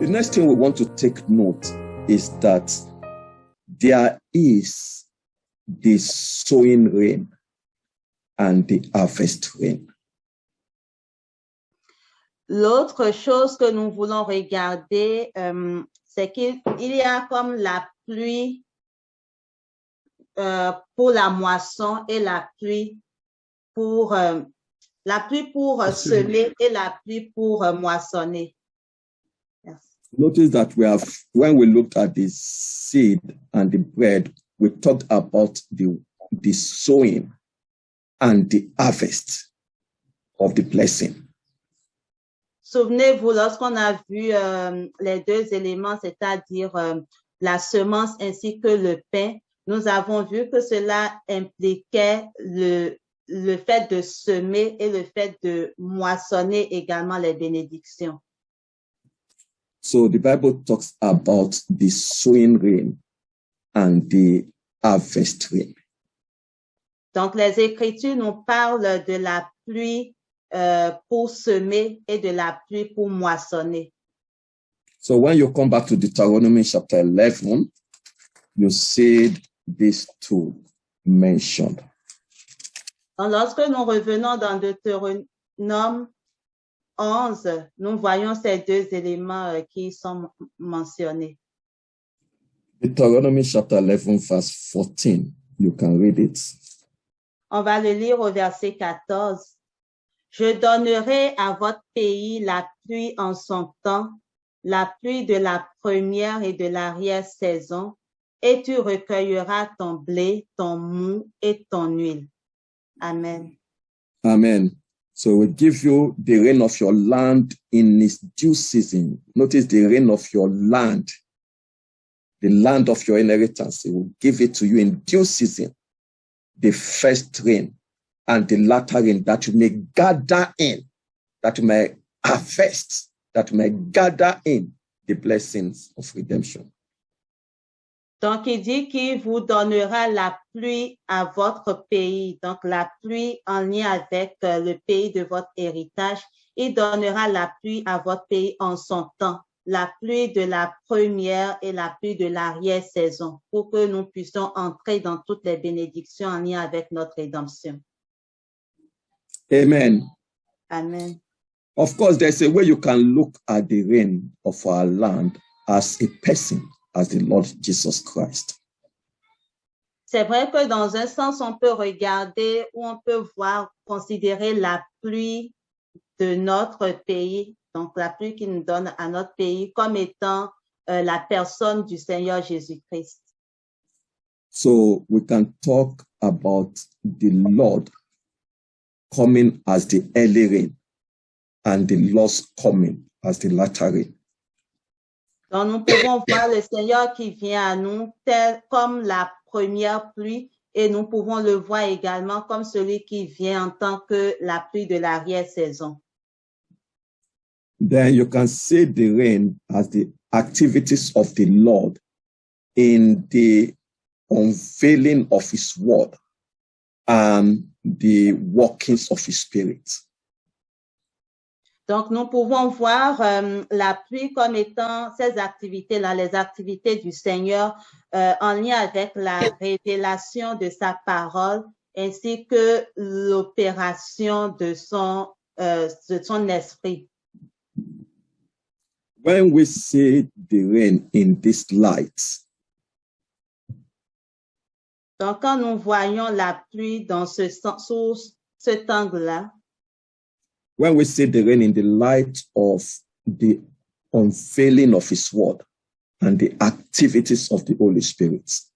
The next thing we want to take note is that there is the sowing rain and the harvest rain. L'autre chose que nous voulons regarder, c'est qu'il y a comme la pluie pour la moisson et la pluie pour semer et la pluie pour moissonner. Merci. Notice that when we looked at the seed and the bread, we talked about the sowing and the harvest of the blessing. Souvenez-vous, lorsqu'on a vu les deux éléments, c'est-à-dire la semence ainsi que le pain, nous avons vu que cela impliquait le fait de semer et le fait de moissonner également les bénédictions. So the Bible talks about the sowing rain and the harvest rain. Donc, les Écritures nous parlent de la pluie pour semer et de la pluie pour moissonner. So when you come back to Deuteronomy chapter 11, you see these two mentioned. Donc, lorsque nous revenons dans Deutéronome 11, nous voyons ces deux éléments qui sont mentionnés. Deuteronomy chapter 11, verse 14. You can read it. On va le lire au verset 14. Je donnerai à votre pays la pluie en son temps, la pluie de la première et de l'arrière-saison, et tu recueilleras ton blé, ton mou et ton huile. Amen. Amen. So we give you the rain of your land in its due season. Notice the rain of your land, the land of your inheritance. It will give it to you in due season, the first rain and the latter rain, that you may gather in, that you may harvest, that you may gather in the blessings of redemption. Donc, il dit qu'il vous donnera la pluie à votre pays. Donc, la pluie en lien avec le pays de votre héritage. Il donnera la pluie à votre pays en son temps. La pluie de la première et la pluie de l'arrière-saison pour que nous puissions entrer dans toutes les bénédictions en lien avec notre rédemption. Amen. Amen. Of course, there's a way you can look at the rain of our land as a person, as the Lord Jesus Christ. C'est vrai que dans un sens, on peut regarder ou on peut voir, considérer la pluie de notre pays, donc la pluie qui nous donne à notre pays comme étant la personne du Seigneur Jésus-Christ. So we can talk about the Lord coming as the early rain and the Lord's coming as the latter rain. Donc, nous pouvons voir le Seigneur qui vient à nous tel comme la première pluie et nous pouvons le voir également comme celui qui vient en tant que la pluie de l'arrière-saison. Then you can see the rain as the activities of the Lord in the unveiling of his word and the workings of his spirit. Donc, nous pouvons voir la pluie comme étant ces activités-là, les activités du Seigneur en lien avec la révélation de sa parole ainsi que l'opération de son esprit. When we see the rain in this light, donc, quand nous voyons la pluie dans sous cet angle-là, when we see the rain in the light of the unveiling of his word and the activities of the Holy Spirit,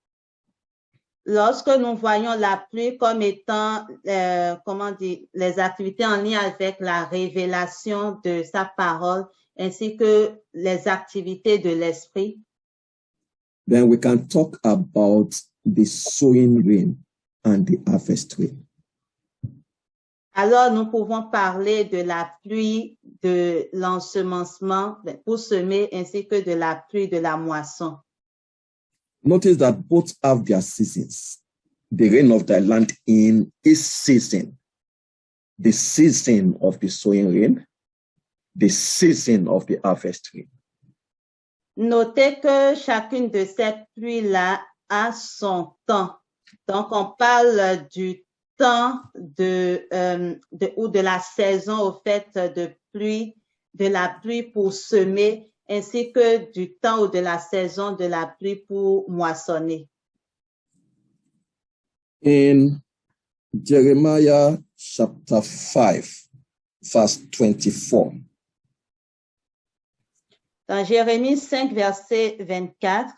lorsque nous voyons la pluie comme étant, les activités en lien avec la révélation de sa parole ainsi que les activités de l'esprit, then we can talk about the sowing rain and the harvest rain. Alors, nous pouvons parler de la pluie de l'ensemencement pour semer ainsi que de la pluie de la moisson. Notice that both have their seasons. The rain of thy land in its season, the season of the sowing rain, the season of the harvest rain. Notez que chacune de ces pluies-là a son temps. Donc, on parle du temps ou de la saison au fait de la pluie pour semer, ainsi que du temps ou de la saison de la pluie pour moissonner. In Jeremiah chapter 5, verse 24. Dans Jérémie 5, verset 24,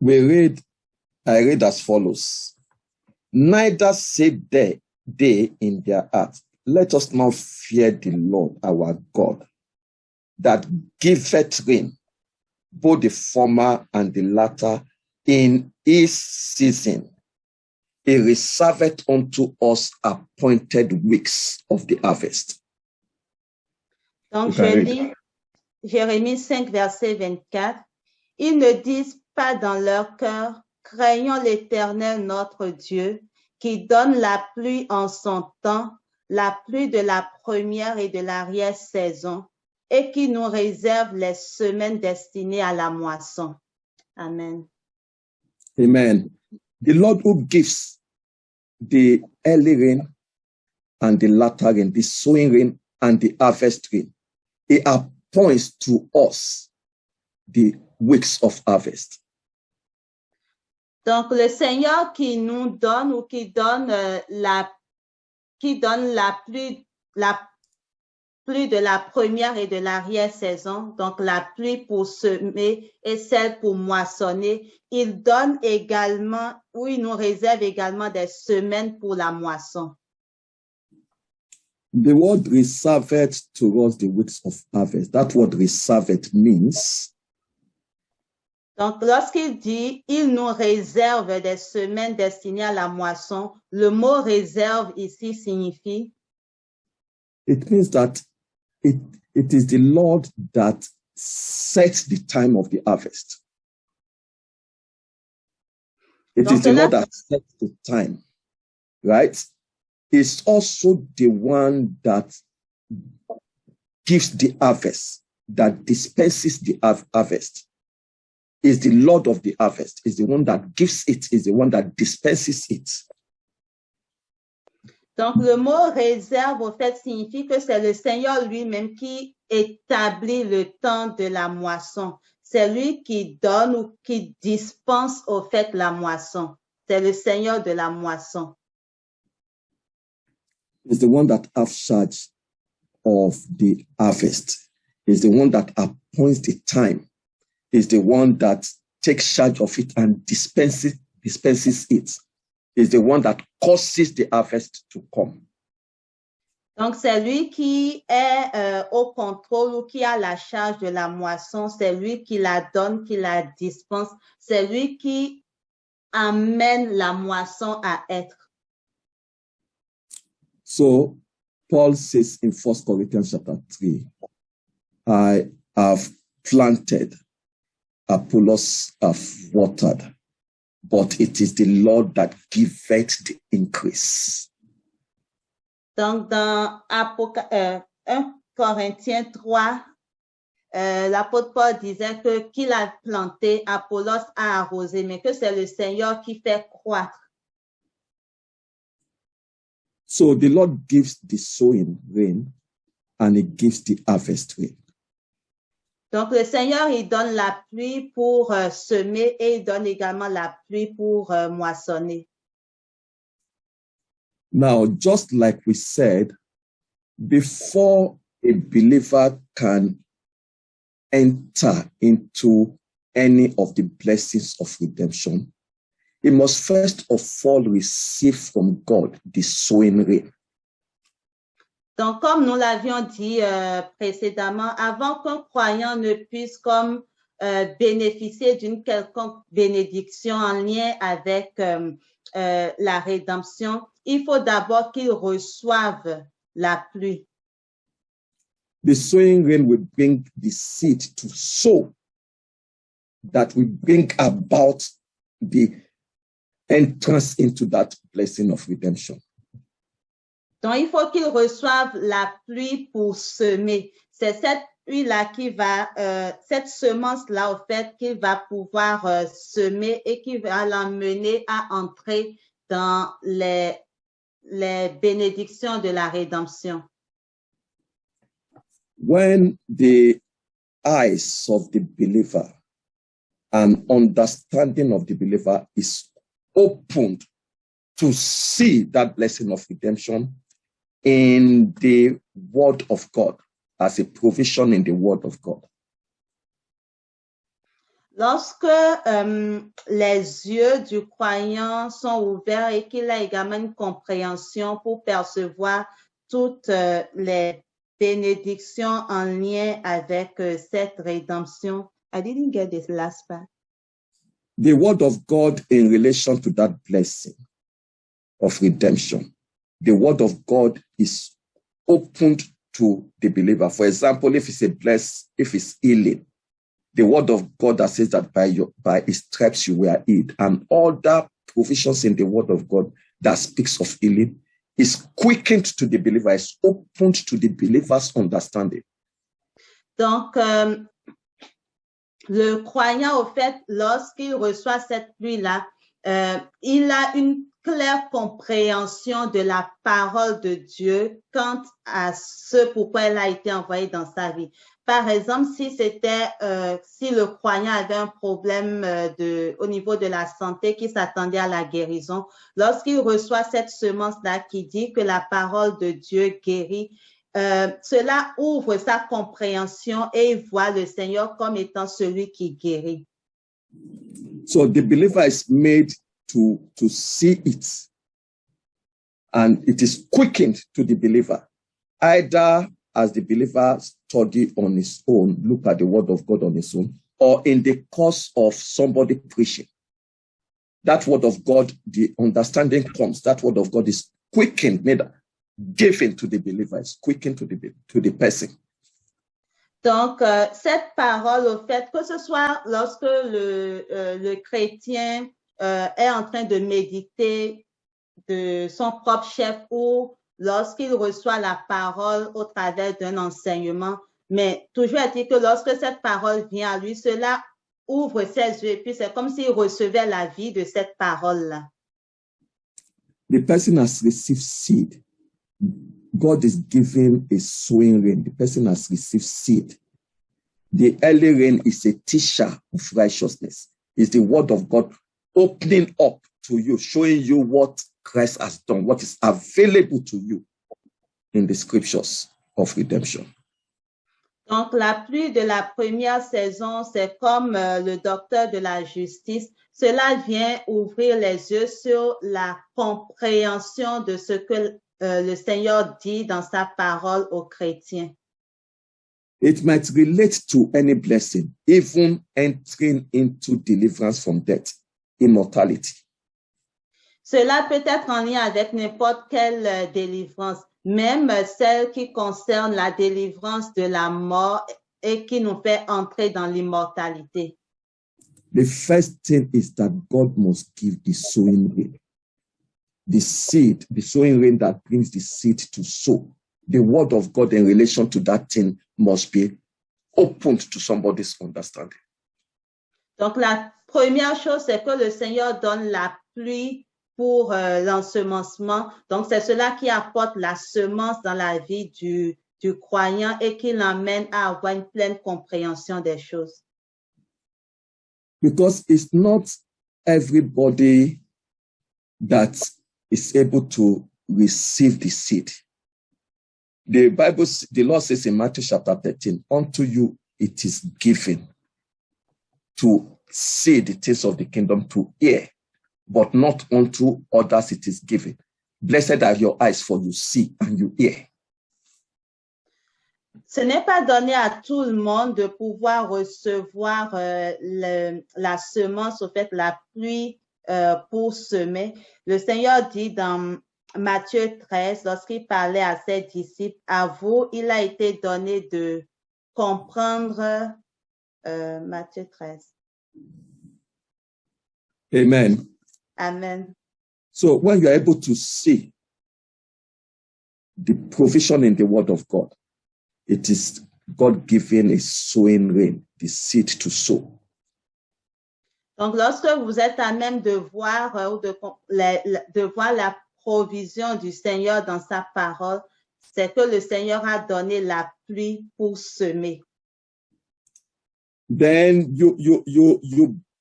I read as follows. Neither say they in their heart, let us now fear the Lord our God, that giveth rain, both the former and the latter, in his season. He reserveth unto us appointed weeks of the harvest. Donc, je lis Jérémie 5, verset 24. Ils ne disent pas dans leur cœur, craignons l'Éternel notre Dieu, qui donne la pluie en son temps, la pluie de la première et de l'arrière-saison, et qui nous réserve les semaines destinées à la moisson. Amen. Amen. The Lord who gives the early rain and the latter rain, the sowing rain and the harvest rain, He appoints to us the weeks of harvest. Donc, le Seigneur qui nous donne ou qui donne la pluie de la première et de l'arrière-saison, donc la pluie pour semer et celle pour moissonner, il donne également, ou il nous réserve également des semaines pour la moisson. The word reserved to us the weeks of harvest. That word reserved means. Donc, lorsqu'il dit, il nous réserve des semaines destinées à la moisson, le mot réserve ici signifie. It means that it is the Lord that sets the time of the harvest. It is the Lord that sets the time, right? It's also the one that gives the harvest, that dispenses the harvest. Is the Lord of the harvest, is the one that gives it, is the one that dispenses it. Donc, le mot réserve, au fait, signifie que c'est le Seigneur lui-même qui établit le temps de la moisson. C'est lui qui donne ou qui dispense, au fait, la moisson. C'est le Seigneur de la moisson. Is the one that has charge of the harvest. Is the one that appoints the time. Is the one that takes charge of it and dispenses it. Is the one that causes the harvest to come. Donc, c'est lui qui est au contrôle ou qui a la charge de la moisson. C'est lui qui la donne, qui la dispense. C'est lui qui amène la moisson à être. So, Paul says in 1 Corinthians chapter 3, I have planted, Apollos have watered, but it is the Lord that giveth the increase. Donc, dans 1 Corinthiens 3, l'apôtre Paul disait que qu'il a planté, Apollos a arrosé, mais que c'est le Seigneur qui fait croître. So the Lord gives the sowing rain and He gives the harvest rain. Donc, le Seigneur, il donne la pluie pour semer et il donne également la pluie pour moissonner. Now, just like we said, before a believer can enter into any of the blessings of redemption, he must first of all receive from God the sowing rain. Donc, comme nous l'avions dit précédemment, avant qu'un croyant ne puisse comme bénéficier d'une quelconque bénédiction en lien avec la rédemption, il faut d'abord qu'il reçoive la pluie. The sowing rain will bring the seed to sow that will bring about the entrance into that blessing of redemption. Donc, il faut qu'il reçoive la pluie pour semer. c'est cette pluie-là qui va, cette semence-là, au fait, qu'il va pouvoir semer et qui va l'emmener à entrer dans les bénédictions de la rédemption. When the eyes of the believer and understanding of the believer is opened to see that blessing of redemption in the word of God, as a provision in the word of God. Lorsque les yeux du croyant sont ouverts et qu'il a également une compréhension pour percevoir toutes les bénédictions en lien avec cette rédemption. I didn't get this last part. The word of God in relation to that blessing of redemption. The word of God is opened to the believer. For example, if it's healing, the word of God that says that by his stripes you were healed, and other provisions in the word of God that speaks of healing is quickened to the believer, is opened to the believer's understanding. Donc, le croyant, au fait, lorsqu'il reçoit cette pluie-là, il a une claire compréhension de la parole de Dieu quant à ce pourquoi elle a été envoyée dans sa vie. Par exemple, si le croyant avait un problème au niveau de la santé qui s'attendait à la guérison, lorsqu'il reçoit cette semence-là qui dit que la parole de Dieu guérit, cela ouvre sa compréhension et il voit le Seigneur comme étant celui qui guérit. So the believer is made to see it, and it is quickened to the believer, either as the believer study on his own, look at the word of God on his own, or in the course of somebody preaching. That word of God, the understanding comes, that word of God is quickened, given to the believer, is quickened to the person. Donc, cette parole, au fait, que ce soit lorsque le chrétien est en train de méditer de son propre chef ou lorsqu'il reçoit la parole au travers d'un enseignement, mais toujours est-il que lorsque cette parole vient à lui, cela ouvre ses yeux et puis c'est comme s'il recevait la vie de cette parole-là. The person has received seed. God is giving a sowing rain. The person has received seed. The early rain is a teacher of righteousness. It's the word of God opening up to you, showing you what Christ has done, what is available to you in the scriptures of redemption. Donc, la pluie de la première saison, c'est comme le docteur de la justice. Cela vient ouvrir les yeux sur la compréhension de ce que le Seigneur dit dans sa parole aux chrétiens. It might relate to any blessing, even entering into deliverance from death, immortality. Cela peut être en lien avec n'importe quelle délivrance, même celle qui concerne la délivrance de la mort et qui nous fait entrer dans l'immortalité. The first thing is that God must give the sowing rain. The seed, the sowing rain that brings the seed to sow. The word of God in relation to that thing must be opened to somebody's understanding. Donc, la première chose, c'est que le Seigneur donne la pluie pour l'ensemencement. Donc, c'est cela qui apporte la semence dans la vie du croyant et qui l'emmène à avoir une pleine compréhension des choses. Because it's not everybody that is able to receive the seed. The Lord says in Matthew chapter 13, unto you it is given to see the things of the kingdom, to hear, but not unto others it is given. Blessed are your eyes, for you see and you hear. Ce n'est pas donné à tout le monde de pouvoir recevoir la semence, au fait, la pluie pour semer. Le Seigneur dit dans Matthieu 13, lorsqu'il parlait à ses disciples, à vous, il a été donné de comprendre Matthieu 13. Amen. Amen. So when you're able to see the provision in the word of God, it is God given a sowing rain, the seed to sow. Donc, lorsque vous êtes à même de voir ou de voir la provision du Seigneur dans sa parole, c'est que le Seigneur a donné la pluie pour semer. Then you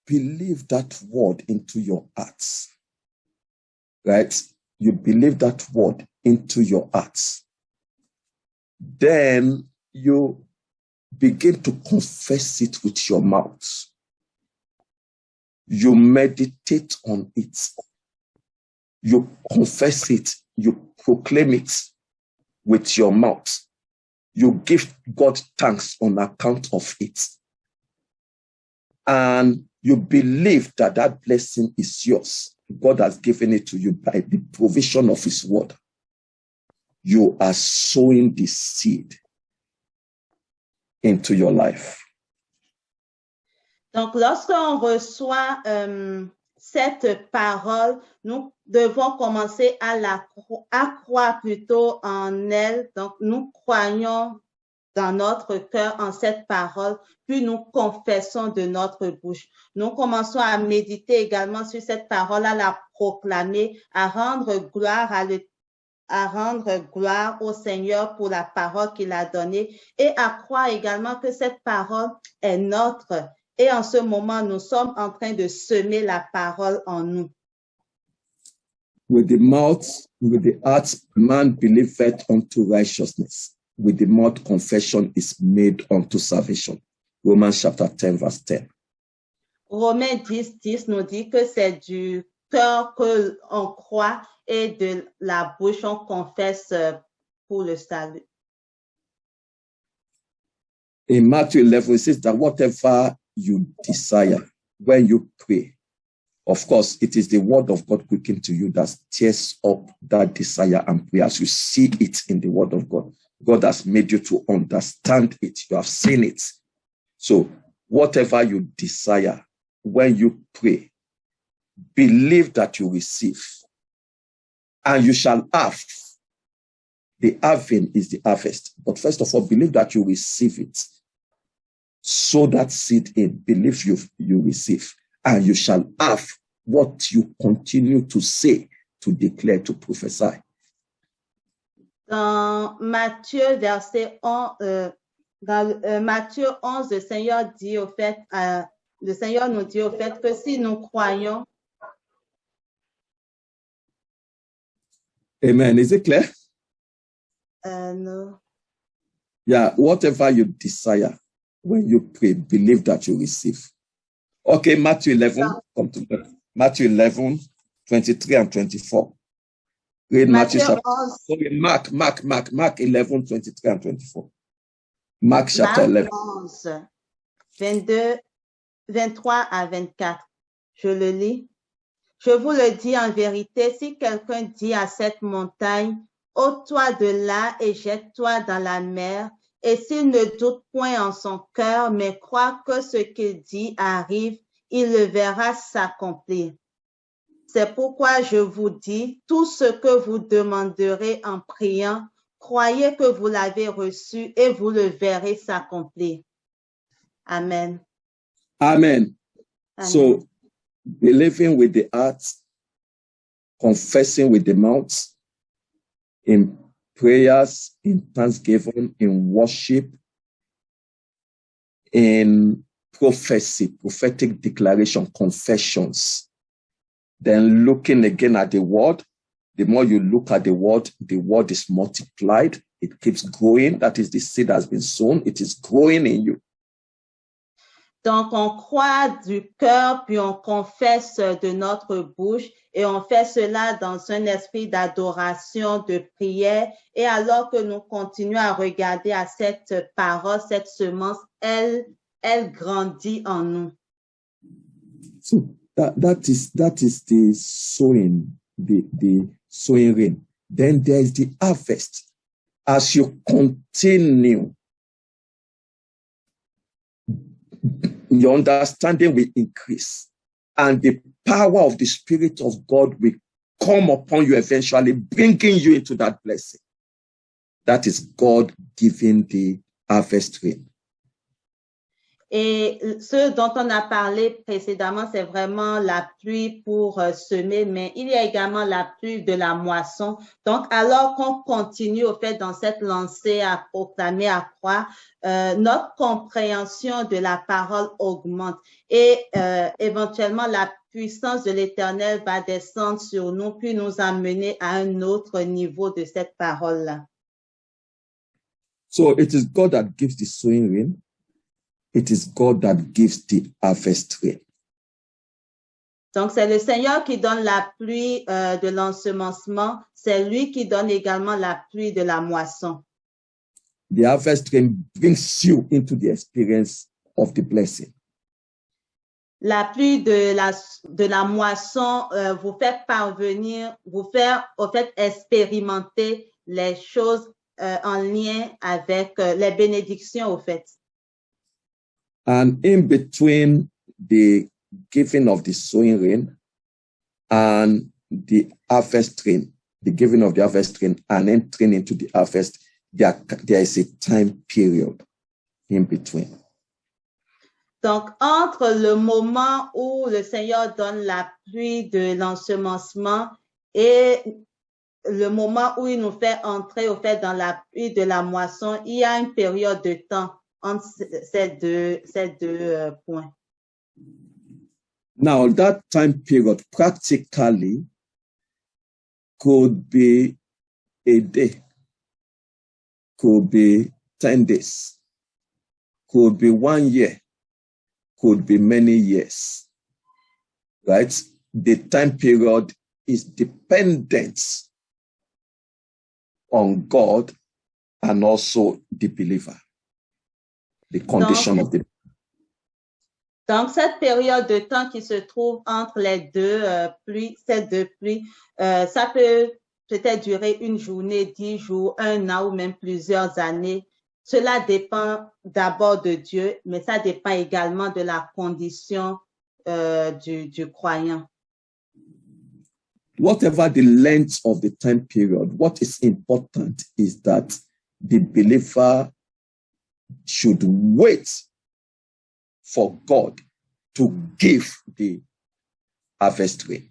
believe that word into your hearts, right? You believe that word into your hearts. Then you begin to confess it with your mouth. You meditate on it. You confess it. You proclaim it with your mouth. You give God thanks on account of it. And you believe that that blessing is yours. God has given it to you by the provision of his word. You are sowing the seed into your life. Donc, lorsqu'on reçoit cette parole, nous devons commencer à croire plutôt en elle. Donc, nous croyons dans notre cœur en cette parole, puis nous confessons de notre bouche. Nous commençons à méditer également sur cette parole, à la proclamer, à rendre gloire au Seigneur pour la parole qu'il a donnée et à croire également que cette parole est notre. Et en ce moment, nous sommes en train de semer la parole en nous. With the mouth, with the heart, man believeth unto righteousness. With the mouth, confession is made unto salvation. Romans chapter 10, verse 10. Romains 10 nous dit que c'est du cœur qu'on croit et de la bouche on confesse pour le salut. In Matthew 11, it says that whatever you desire when you pray, of course, it is the word of God quickened to you that stirs up that desire and prayer. As you see it in the word of God, God has made you to understand it. You have seen it. So whatever you desire when you pray, believe that you receive, and you shall have. The having is the harvest. But first of all, believe that you receive it. Sow that seed in. Believe you receive. And you shall have what you continue to say, to declare, to prophesy. Dans Matthieu, verset 11, Matthieu 11, le Seigneur nous dit au fait que si nous croyons. Amen. Is it clear? No. Yeah, whatever you desire, when you pray, believe that you receive. Okay, Matthew 11, come to that. Matthew 11, 23 and 24. Read Matthew chapter. Sorry, Mark 11, 23 and 24. Mark chapter 11. 11, 22, 23 à 24. Je le lis. Je vous le dis en vérité, si quelqu'un dit à cette montagne, ôte-toi de là et jette-toi dans la mer, et s'il ne doute point en son cœur, mais croit que ce qu'il dit arrive, il le verra s'accomplir. C'est pourquoi je vous dis, tout ce que vous demanderez en priant, croyez que vous l'avez reçu et vous le verrez s'accomplir. Amen. Amen. So, believing with the heart, confessing with the mouth, in prayers, in thanksgiving, in worship, in prophecy, prophetic declaration, confessions. Then looking again at the word. The more you look at the word is multiplied. It keeps growing. That is the seed that has been sown. It is growing in you. Donc, on croit du cœur, puis on confesse de notre bouche, et on fait cela dans un esprit d'adoration, de prière. Et alors que nous continuons à regarder à cette parole, cette semence, elle grandit en nous. So that is the sowing, the sowing rain. Then there is the harvest. As you continue, your understanding will increase, and the power of the Spirit of God will come upon you eventually, bringing you into that blessing. That is God giving the harvest rain. Et ce dont on a parlé précédemment, c'est vraiment la pluie pour semer, mais il y a également la pluie de la moisson. Donc, alors qu'on continue au fait dans cette lancée à proclamer, à croire, notre compréhension de la parole augmente et éventuellement la puissance de l'Éternel va descendre sur nous puis nous amener à un autre niveau de cette parole-là. So it is God that gives the sowing rain. It is God that gives the harvest rain. Donc, c'est le Seigneur qui donne la pluie de l'ensemencement. C'est lui qui donne également la pluie de la moisson. The harvest rain brings you into the experience of the blessing. La pluie de la moisson vous fait parvenir, vous fait au fait expérimenter les choses en lien avec les bénédictions au fait. And in between the giving of the sowing rain and the harvest rain, the giving of the harvest rain and entering into the harvest, there is a time period in between. Donc, entre le moment où le Seigneur donne la pluie de l'ensemencement et le moment où il nous fait entrer au fait dans la pluie de la moisson, il y a une période de temps entre ces deux points. Now, that time period practically could be a day, could be 10 days, could be 1 year, could be many years, right? The time period is dependent on God and also the believer, the condition of the. Donc, cette période de temps qui se trouve entre les deux pluies, ces deux pluies, ça peut peut-être durer une journée, 10 jours, 1 an ou même plusieurs années. Cela dépend d'abord de Dieu, mais ça dépend également de la condition du croyant. Whatever the length of the time period, what is important is that the believer should wait for God to give the harvest rain.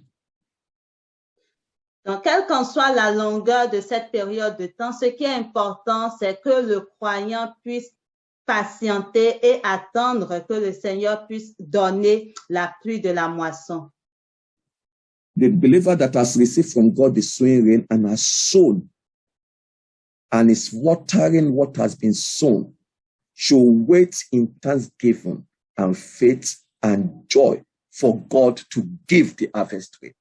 Donc, quelle qu'en soit la longueur de cette période de temps, ce qui est important, c'est que le croyant puisse patienter et attendre que le Seigneur puisse donner la pluie de la moisson. The believer that has received from God the sowing rain and has sown and is watering what has been sown should wait in thanksgiving and faith and joy for God to give the harvest rain.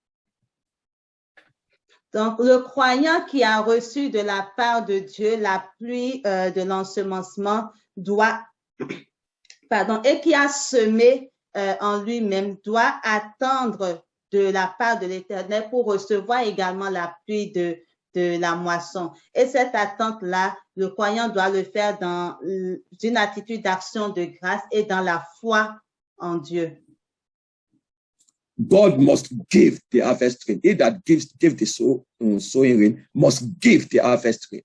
Donc, le croyant qui a reçu de la part de Dieu la pluie de l'ensemencement et qui a semé en lui-même doit attendre de la part de l'Éternel pour recevoir également la pluie de la moisson. Et cette attente-là, le croyant doit le faire dans une attitude d'action de grâce et dans la foi en Dieu. God must give the harvest rain. He that give the sowing rain must give the harvest rain.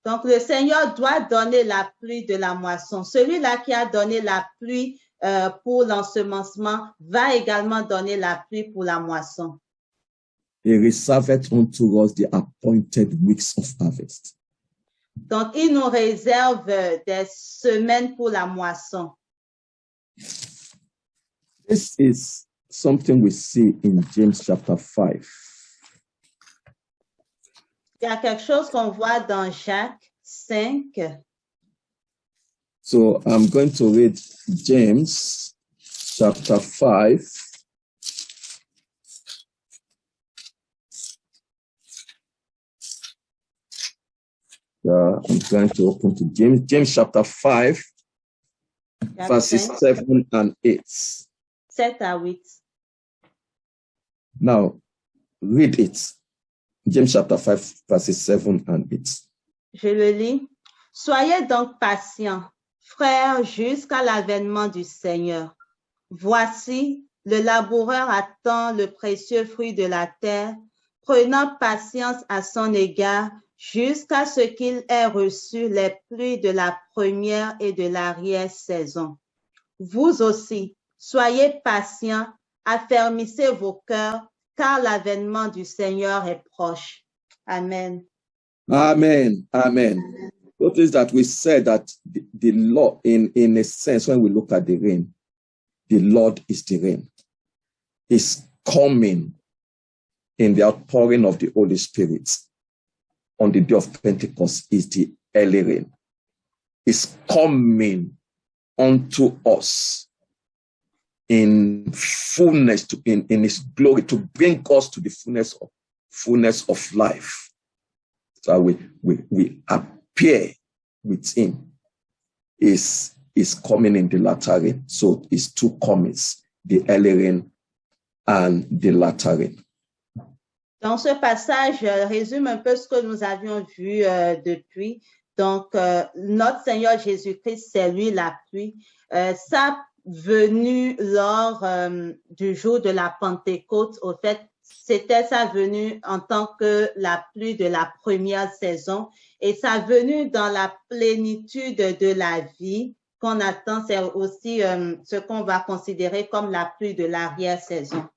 Donc, le Seigneur doit donner la pluie de la moisson. Celui-là qui a donné la pluie pour l'ensemencement va également donner la pluie pour la moisson. He reserveth unto us the appointed weeks of harvest. Donc, il nous réserve des semaines pour la moisson. This is something we see in James chapter 5. Il y a quelque chose qu'on voit dans Jacques 5. So I'm going to read James chapter 5. I'm going to open to James chapter 5, verses 7 and 8. 7 à 8. Now, read it. James chapter 5, verses 7 and 8. Je le lis. Soyez donc patients, frères, jusqu'à l'avènement du Seigneur. Voici, le laboureur attend le précieux fruit de la terre, prenant patience à son égard jusqu'à ce qu'il ait reçu les pluies de la première et de l'arrière-saison. Vous aussi, soyez patients, affermissez vos cœurs, car l'avènement du Seigneur est proche. Amen. Amen. Amen. Notice that we said that the Lord, in a sense, when we look at the rain, the Lord is the rain. Is coming in the outpouring of the Holy Spirit on the day of Pentecost is the early rain. Is coming unto us in fullness, in his glory, to bring us to the fullness of life. So we appear with him. Is coming in the latter rain. So it's two comings, the early rain and the latter rain. Dans ce passage, résume un peu ce que nous avions vu depuis. Donc, notre Seigneur Jésus-Christ, c'est lui la pluie. Sa venue lors du jour de la Pentecôte, au fait, c'était sa venue en tant que la pluie de la première saison et sa venue dans la plénitude de la vie qu'on attend, c'est aussi ce qu'on va considérer comme la pluie de l'arrière-saison.